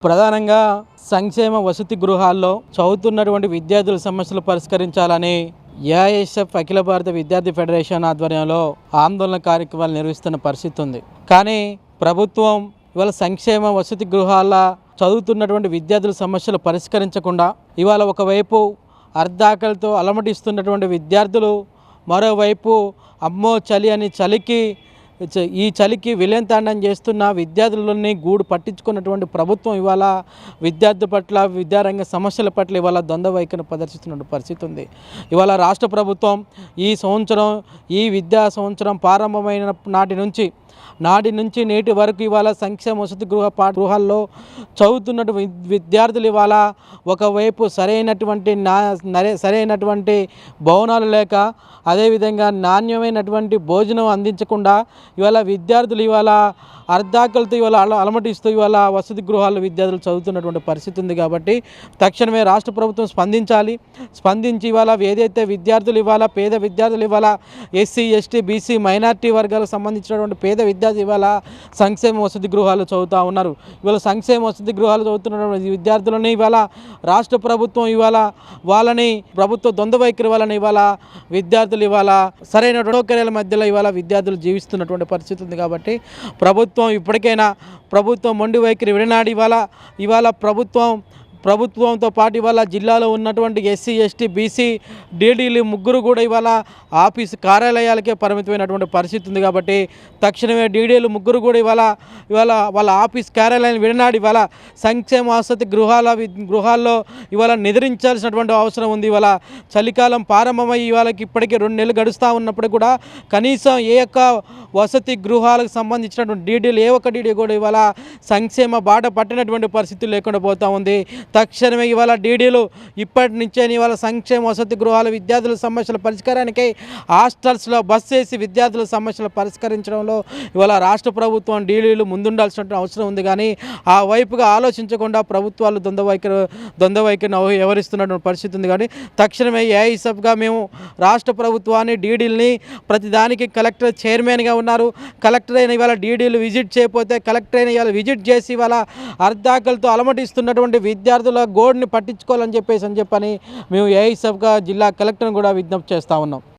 ప్రధానంగా సంక్షేమ వసతి గృహాల్లో చదువుతున్నటువంటి విద్యార్థుల సమస్యలు పరిష్కరించాలని ఏఐఎస్ఎఫ్ అఖిల భారత విద్యార్థి ఫెడరేషన్ ఆధ్వర్యంలో ఆందోళన కార్యక్రమాలు నిర్వహిస్తున్న పరిస్థితి ఉంది. కానీ ప్రభుత్వం ఇవాళ సంక్షేమ వసతి గృహాల చదువుతున్నటువంటి విద్యార్థుల సమస్యలు పరిష్కరించకుండా ఇవాళ ఒకవైపు అర్ధాకలతో అలమటిస్తున్నటువంటి విద్యార్థులు, మరోవైపు అమ్మో చలి అని ఈ చలికి విలయంతాండం చేస్తున్న విద్యార్థులని గూడు పట్టించుకున్నటువంటి ప్రభుత్వం ఇవాళ విద్యార్థి పట్ల, విద్యారంగ సమస్యల పట్ల ఇవాళ ద్వంద్వ వైఖరిని ప్రదర్శిస్తున్న పరిస్థితి ఉంది. ఇవాళ రాష్ట్ర ప్రభుత్వం ఈ విద్యా సంవత్సరం ప్రారంభమైన నాటి నుంచి నేటి వరకు ఇవాళ సంక్షేమ వసతి గృహాల్లో చదువుతున్నటువంటి విద్యార్థులు ఇవాళ ఒకవైపు సరైనటువంటి భవనాలు లేక, అదేవిధంగా నాణ్యమైనటువంటి భోజనం అందించకుండా ఇవాళ విద్యార్థులు ఇవాళ అర్ధాకలతో ఇవాళ అలమటిస్తూ ఇవాళ వసతి గృహాల్లో విద్యార్థులు చదువుతున్నటువంటి పరిస్థితి ఉంది. కాబట్టి తక్షణమే రాష్ట్ర ప్రభుత్వం స్పందించి ఇవాళ ఏదైతే విద్యార్థులు ఇవాళ పేద విద్యార్థులు ఇవాళ ఎస్సీ, ఎస్టీ, బీసీ, మైనార్టీ వర్గాలకు సంబంధించినటువంటి పేద విద్యార్థులు ఇవాళ సంక్షేమ వసతి గృహాలు చదువుతూ ఉన్నారు. ఇవాళ సంక్షేమ వసతి గృహాలు చదువుతున్నటువంటి విద్యార్థులని ఇవాళ రాష్ట్ర ప్రభుత్వం వాళ్ళని ప్రభుత్వ ద్వంద్వ వైఖరి వాళ్ళని ఇవాళ విద్యార్థులు ఇవాళ సరైన సౌకర్యాల మధ్యలో ఇవాళ విద్యార్థులు జీవిస్తున్నటువంటి పరిస్థితి ఉంది. కాబట్టి ఇప్పటికైనా ప్రభుత్వం మొండి వైఖరి విడనాడి ఇవాళ ప్రభుత్వంతో పాటు ఇవాళ జిల్లాలో ఉన్నటువంటి ఎస్సీ, ఎస్టీ, బీసీ డీడీలు ముగ్గురు కూడా ఇవాళ ఆఫీసు కార్యాలయాలకే పరిమితమైనటువంటి పరిస్థితి ఉంది. కాబట్టి తక్షణమే డీడీలు ముగ్గురు కూడా ఇవాళ వాళ్ళ ఆఫీస్ కార్యాలయాన్ని విడనాడి ఇవాళ సంక్షేమ వసతి గృహాల్లో ఇవాళ నిద్రించాల్సినటువంటి అవసరం ఉంది. ఇవాళ చలికాలం ప్రారంభమై ఇవాళకి ఇప్పటికే 2 నెలలు గడుస్తూ ఉన్నప్పుడు కూడా కనీసం ఏ ఒక్క వసతి గృహాలకు సంబంధించినటువంటి డీడీలు ఏ ఒక్క డీడీ కూడా ఇవాళ సంక్షేమ బాట పట్టినటువంటి పరిస్థితి లేకుండా పోతూ ఉంది. తక్షణమే ఇవాళ డీడీలు ఇప్పటి నుంచే ఇవాళ సంక్షేమ వసతి గృహాల విద్యార్థుల సమస్యల పరిష్కారానికి హాస్టల్స్లో బస్ చేసి విద్యార్థుల సమస్యలు పరిష్కరించడంలో ఇవాళ రాష్ట్ర ప్రభుత్వం డీడీలు ముందుండాల్సిన అవసరం ఉంది. కానీ ఆ వైపుగా ఆలోచించకుండా ప్రభుత్వాలు ద్వంద్వ వైఖరిని వ్యవహరిస్తున్నటువంటి పరిస్థితి ఉంది. కానీ తక్షణమే ఏఐఎస్ఎఫ్గా మేము రాష్ట్ర ప్రభుత్వాన్ని, డీడీలని ప్రతిదానికి కలెక్టర్ చైర్మన్గా ఉన్నారు. కలెక్టర్ అయిన ఇవాళ డీడీలు విజిట్ చేయకపోతే కలెక్టర్ అయిన ఇవాళ విజిట్ చేసి ఇవాళ అర్ధాకలతో అలమటిస్తున్నటువంటి విద్యార్థుల గోడుని పట్టించుకోవాలని చెప్పని మేము ఏఐఎస్ఎఫ్గా జిల్లా కలెక్టర్ని కూడా విజ్ఞప్తి చేస్తూ ఉన్నాం.